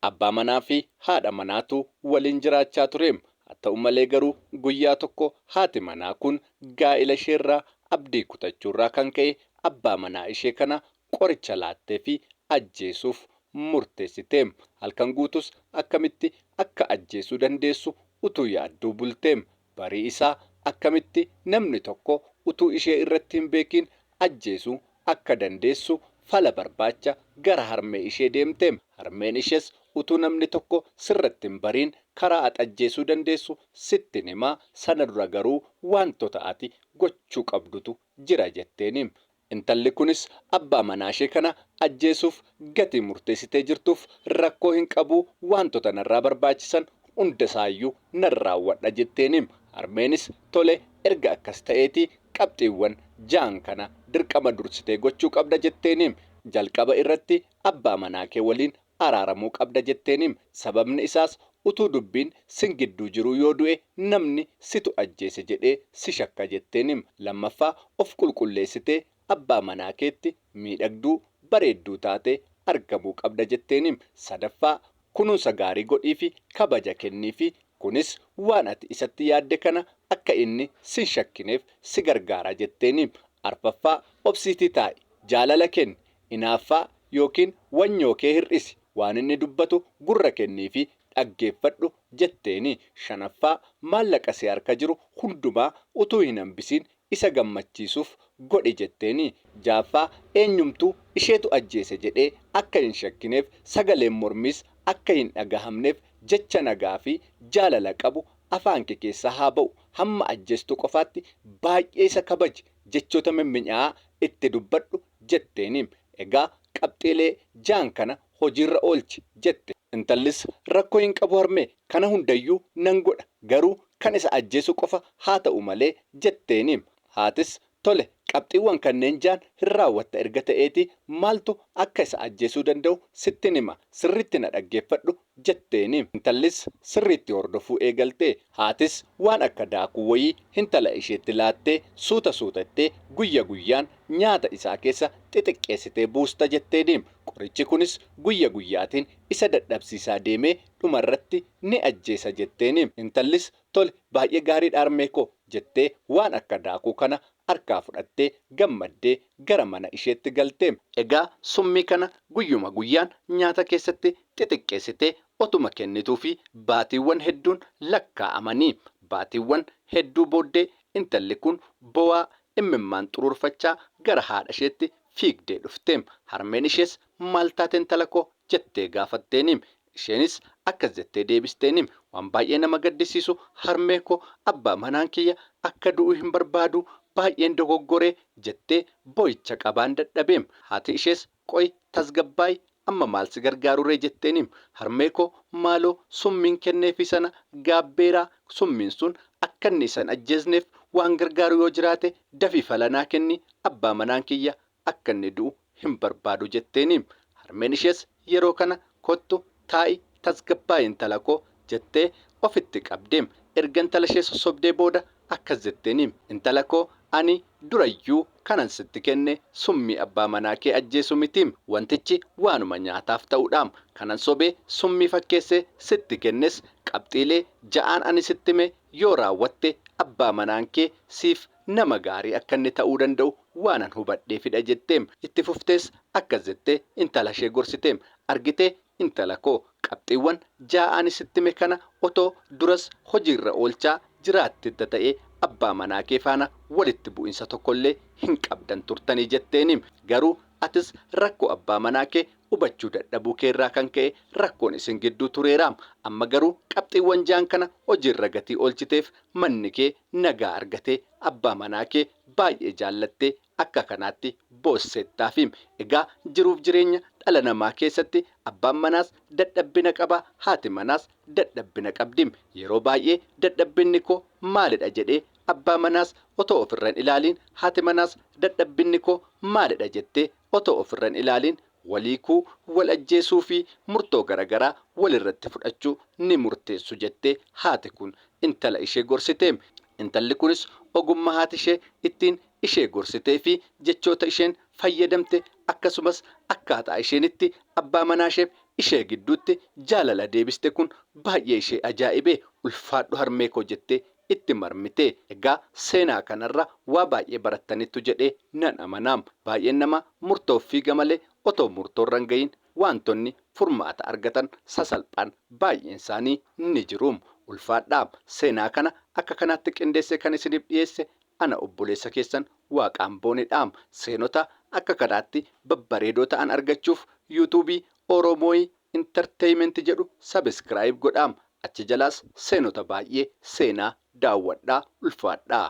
Abbaa manaa fi haadha manaatu waliin jiraachaa ture. Haa ta'u malee garuu guyyaa tokko haati manaa kun gaa'ila isheerraa abdii kutachuurraa kan ka'e abbaa manaa ishee kana qoricha laattee fi ajjeesuuf murteessite. Halkan guutus akkamitti akka ajjeesuu dandeessu utuu yaadduu bulte. Barii isaa akkamitti namni tokko utuu ishee irratti hin beekin ajjeesuu akka dandeessu fala barbaacha gara harmee ishee deemte. Harmeen ishees utuu namni tokko sirratti hin bariin karaa ati ajjeesuu dandeessu sitti himaa, sana dura garuu wantoota ati gochuu qabdutu jira jetteeni. Intalli kunis abbaa manaa ishee kana ajjeesuuf gatii murteessitee jirtuuf rakkoo hin qabu, wantoota narraa barbaachisan hundasaayyuu nan raawwadha jetteeni. Harmeenis tole erga akkas ta'eetii qabxiiwwan ja'an kana dirqama dursitee gochuu qabda jetteeni. Jalqaba irratti abbaa manaa kee waliin araaramuu qabda jetteeni. Sababni isaas utuu dubbiin sin gidduu jiru yoo du'e namni situ ajjeese jedhee si shakka jetteeni. Lammaffaa of qulqulleessitee abbaa manaa keetti miidhagduu bareedduu taatee argamuu qabda jetteeni. Sadaffaa kunuunsa gaarii godhii fi kabaja kennii fi kunis waan ati isatti yaadde kana akka inni sin shakkineef si gargaara jetteeni. Arfaffaa obsiitii taa'i, jaalala kenni, hinaaffaa yookiin wanyoo kee hir'isi, waan inni dubbatu gurra kennii fi dhaggeeffadhu jetteeni. Shanaffaa maallaqa si harka jiru hundumaa utuu hin hambisiin isa gammachiisuuf godhi jetteeni. Jaaffaa eenyumtuu isheetu ajjeese jedhee akka hin shakkineef, sagaleen mormiis akka hin dhagahamneef jecha nagaa fi jaalala qabu afaan kee keessaa haa ba'u. Hamma ajjeestu qofaatti baay'ee isa kabaji, jechoota mimmi'aa itti dubbadhu jetteeni. Egaa qabxiilee ja'an kana hojiirra oolchi jette. Intallis rakkoo hin qabu harmee, kana hundayyuu nan godha, garuu kan isa ajjeesu qofa haa ta'u malee jetteeni. Haatis tole qabxiiwwan kanneen ja'an hin raawwatta erga ta'eeti maaltu akka isa ajjeesuu danda'u sittin hima, sirriitti na dhaggeeffadhu jetteeni. Intallis sirriitti hordofuu eegaltee. Haatis waan akka daakuu wayii intala isheetti laattee suuta suutattee guyya guyyaan nyaata isaa keessa xixiqqeessitee buusta jetteeni. Qorichi kunis guyya guyyaatiin isa dadhabsiisaa deemee dhumarratti ni ajjeesa jetteeni. Intallis tole baay'ee gaariidha harmee koo jettee waan akka daakuu kana harkaa fudhattee gammaddee gara mana isheetti galte. Egaa summii kana guyyuma guyyaan nyaata keessatti xixiqqeessitee otuma kennituu fi baatiiwwan hedduun lakkaa'amanii. Baatiiwwan hedduu booddee intalli kun boo'aa imimmaan xuruurfachaa gara haadha isheetti fiigdee dhufte. Harmeen ishees maal taate intala koo jettee gaafatteeni. Isheenis akkas jettee deebisteeni. Waan baay'ee nama gaddisiisu harmee koo, abbaa manaan kiyya akka du'u hin barbaadu, baay'een dogoggoree jettee boo'icha qabaan dadhabee. Haati ishees qo'i tasgabbaa'i, amma maal si gargaaruree jetteeni. Harmee koo maaloo summiin kenneefi sana gaabbeeraa, summiin sun akka inni isan ajjeesneef waan gargaaru yoo jiraate dafii falanaa kenni, abbaa manaan kiyya akka inni du'u hin barbaadu jetteeni. Harmeen ishees yeroo kana kottu taa'i tasgabbaa'i intala koo jettee ofitti qabdee. Erga intala ishee sossobdee booda akkas jetteeni. Intala koo ani durayyuu kanan sitti kenne summii abbaa manaa kee ajjeesu miti. Wantichi waanuma nyaataaf ta'uudhaan kanan sobee summii fakkeessee sitti kennes qabxiilee ja'aan ani sitti hime yoo raawwatte abbaa manaan kee siif nama gaarii akka inni ta'uu danda'u waanan hubadheefidha jettee. Itti fuftees akkas jettee intala ishee gorsitee. Argitee intala koo, qabxiiwwan ja'aan sitti hime kana otoo duras hojiirra oolchaa jiraattetta ta'ee abbaa manaa kee faana walitti bu'insa tokkollee hin qabdan turtanii jetteeni. Garuu atis rakkoo abbaa manaa kee hubachuu dadhabuu keerraa kan ka'e rakkoon isin gidduu tureera. Amma garuu qabxiiwwan ja'an kana hojiirra gatii oolchiteef manni kee nagaa argatee abbaa manaa kee baay'ee jaallattee akka kanaatti boossettaafi. Egaa jiruuf jireenya dhala namaa keessatti abbaan manaas dadhabbina qaba, haati manaas dadhabbina qabdi. Yeroo baay'ee dadhabbinni koo maalidha jedhee abbaa manaas otoo ofirran ilaaliin, haati manaas dadhabbinni koo maalidha jettee otoo ofirran ilaaliin waliikuu wal ajjeesuu fi murtoo garagaraa walirratti fudhachuu ni murteessu jettee haati kun intala ishee gorsitee. Intalli kunis ogummaa haati ishee ittiin ishee gorsitee fi jechoota isheen fayyadamte akkasumas akkaataa isheen itti abbaa manaa ishee ishee gidduutti jaalala deebiste kun baay'ee ishee ajaa'ibee ulfaadhu harmee koo jettee itti marmite. Egaa seenaa kanarra waa baay'ee barattanitu jedhee nan amanaam. Baay'een nama murtoof fiiga malee otoo murtoorra hin ga'iin wantoonni furmaata argatan sasalphaan baay'een isaanii ni jiruum. Ulfaadhaa seenaa kana akka kanaatti qindeessee kan isiniif dhiyeesse ana obboleessa keessan Waaqaan boonedhaam. Seenota akka kanaatti babbareedoo ta'an argachuuf yuutuubii Oromooyii Intarteeyimenti jedhu sabiskiraayib godhaam. Achi jalaas seenota baay'ee seenaa daawwadhaa ulfaadhaa.